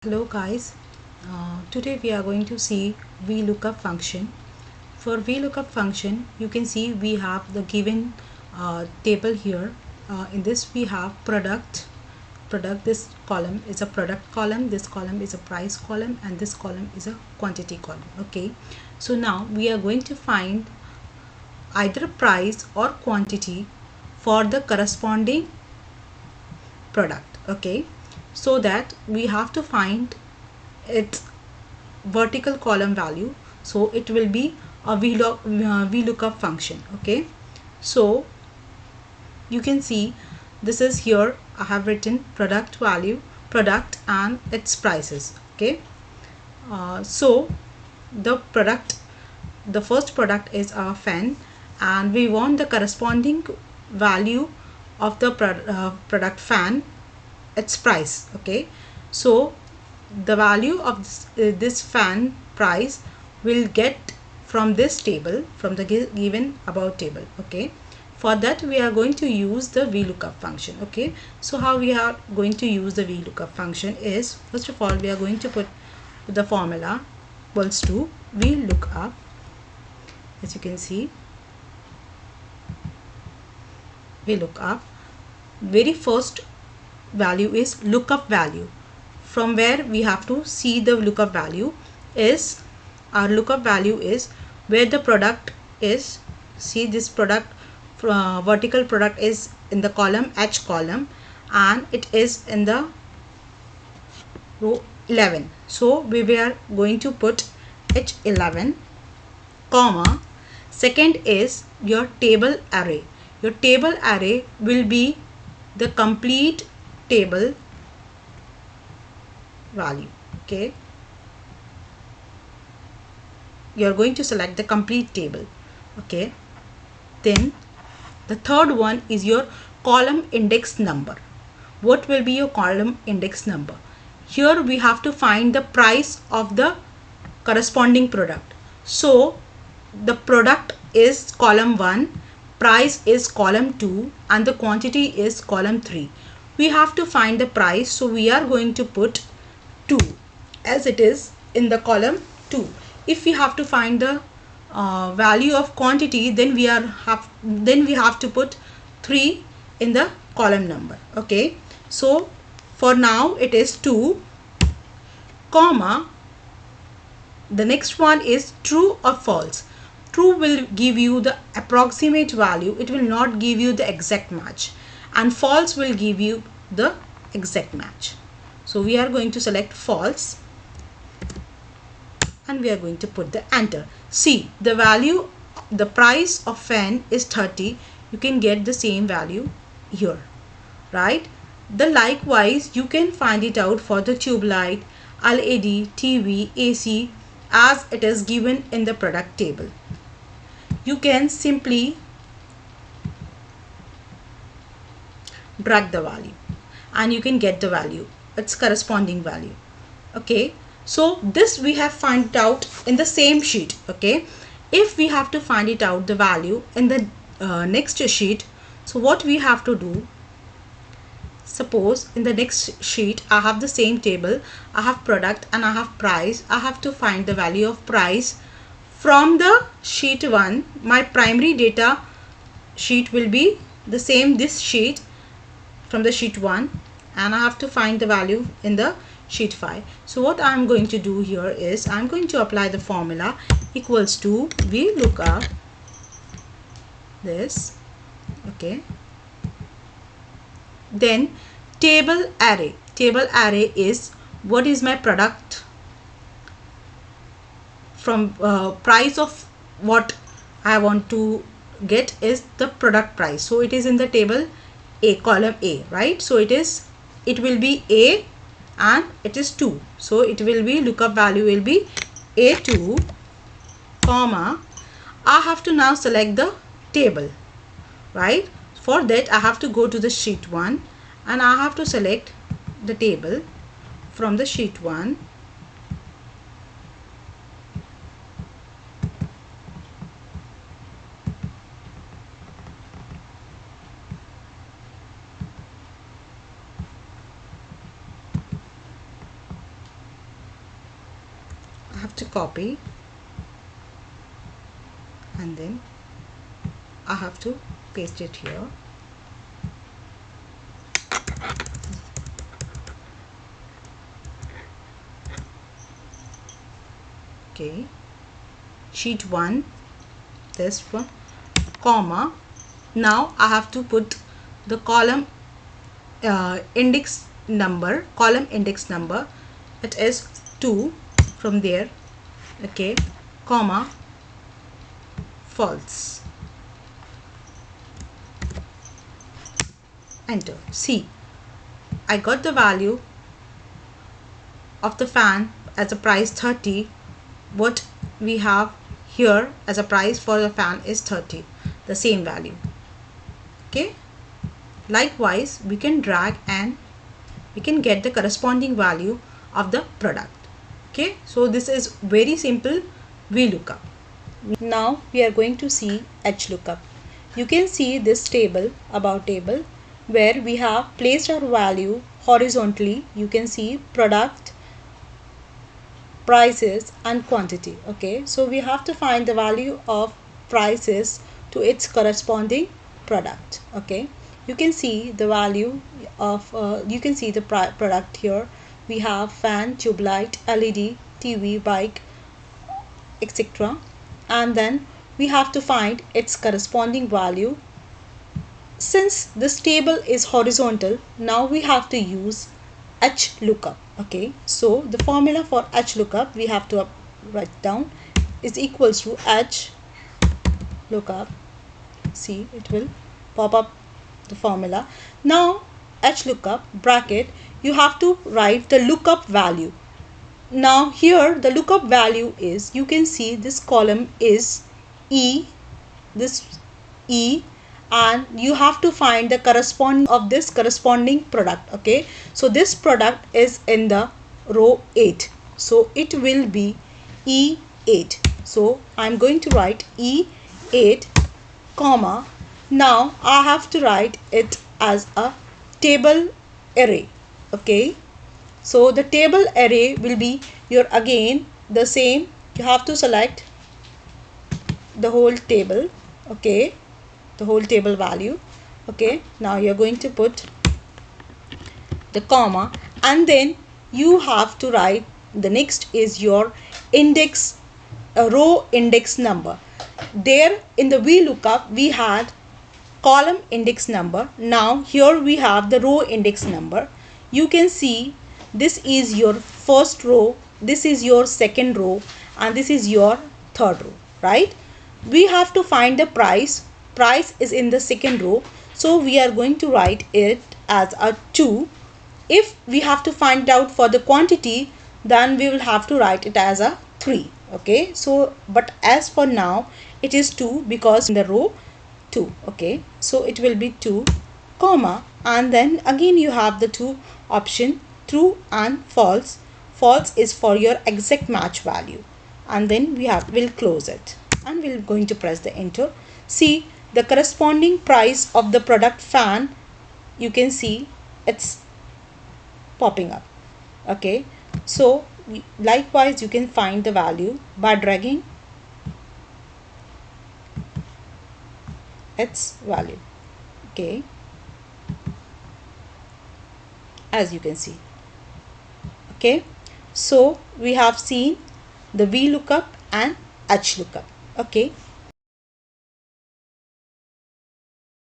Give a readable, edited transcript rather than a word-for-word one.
Hello guys, today we are going to see VLOOKUP function. For VLOOKUP function, you can see we have the given table here. In this we have product. This column is a product column, this column is a price column, and this column is a quantity column. Okay, so now we are going to find either price or quantity for the corresponding product. Okay, so that we have to find its vertical column value, so it will be a VLOOKUP function. Okay, so you can see this is here I have written product value, product and its prices. Okay, so the first product is a fan, and we want the corresponding value of the product fan, its price. Okay, so the value of this fan price will get from this table, from the given above table. Okay, for that we are going to use the VLOOKUP function. Okay, so how we are going to use the VLOOKUP function is, first of all we are going to put the formula equals to VLOOKUP. As you can see, VLOOKUP, very first value is lookup value. From where we have to see the lookup value is, our lookup value is where the product is. See, this product vertical product is in the column H column, and it is in the row 11. So we were going to put H11 comma, second is your table array. Your table array will be the complete table value. Okay, you are going to select the complete table. Okay, then the third one is your column index number. What will be your column index number? Here we have to find the price of the corresponding product. So the product is column 1, price is column 2, and the quantity is column 3. We have to find the price, so we are going to put 2 as it is in the column 2. If we have to find the value of quantity, then we have to put 3 in the column number. Okay, so for now it is 2 comma, the next one is true or false. True will give you the approximate value, it will not give you the exact match, and false will give you the exact match. So we are going to select false, and we are going to put the enter. See, the value, the price of fan is 30. You can get the same value here, right? The likewise you can find it out for the tube light, LED, TV, AC, as it is given in the product table. You can simply drag the value and you can get the value, its corresponding value. Okay, so this we have found out in the same sheet. Okay, if we have to find it out the value in the next sheet, so what we have to do, suppose in the next sheet I have the same table, I have product and I have price. I have to find the value of price from the sheet 1. My primary data sheet will be the same, this sheet from the sheet 1, and I have to find the value in the sheet 5. So what I am going to do here is I am going to apply the formula equals to VLOOKUP this. Okay, then table array. Table array is what is my product from price of what I want to get is the product price. So it is in the table A, column A, right? So it will be A and it is 2. So it will be lookup value will be A2 comma, I have to now select the table, right? For that I have to go to the sheet 1 and I have to select the table from the sheet 1. to copy, and then I have to paste it here. Okay, sheet 1, this one, comma. Now I have to put the column index number, it is 2 from there, okay, comma, false. Enter. See, I got the value of the fan as a price 30. What we have here as a price for the fan is 30, the same value. Okay, likewise we can drag and we can get the corresponding value of the product. Okay, so this is very simple VLOOKUP. Now we are going to see HLOOKUP. You can see this table, about table, where we have placed our value horizontally. You can see product, prices and quantity. Okay, so we have to find the value of prices to its corresponding product. Okay, you can see the value of you can see the product here. We have fan, tube light, LED, TV, bike, etc. And then we have to find its corresponding value. Since this table is horizontal, now we have to use HLOOKUP. Okay, so the formula for HLOOKUP we have to write down is equals to HLOOKUP. See, it will pop up the formula. Now HLOOKUP bracket, you have to write the lookup value. Now here the lookup value is, you can see this column is E, this E, and you have to find the corresponding of this corresponding product. Okay, so this product is in the row 8, so it will be E8. So I'm going to write E8, comma, now I have to write it as a table array. Okay, so the table array will be your, again the same, you have to select the whole table. Okay, the whole table value. Okay, now you're going to put the comma, and then you have to write the next is your index, row index number. There in the VLOOKUP we had column index number. Now here we have the row index number. You can see this is your first row, this is your second row, and this is your third row, right? We have to find the price. Price is in the second row, so we are going to write it as a 2. If we have to find out for the quantity, then we will have to write it as a 3. Okay, so but as for now it is 2 because in the row 2. Okay, so it will be 2, comma, and then again you have the two option, true and false. False is for your exact match value, and then we'll close it and we're going to press the enter. See, the corresponding price of the product fan, you can see it's popping up. Okay, so likewise you can find the value by dragging its value. Okay, as you can see. Okay, so we have seen the VLOOKUP and HLOOKUP. Okay,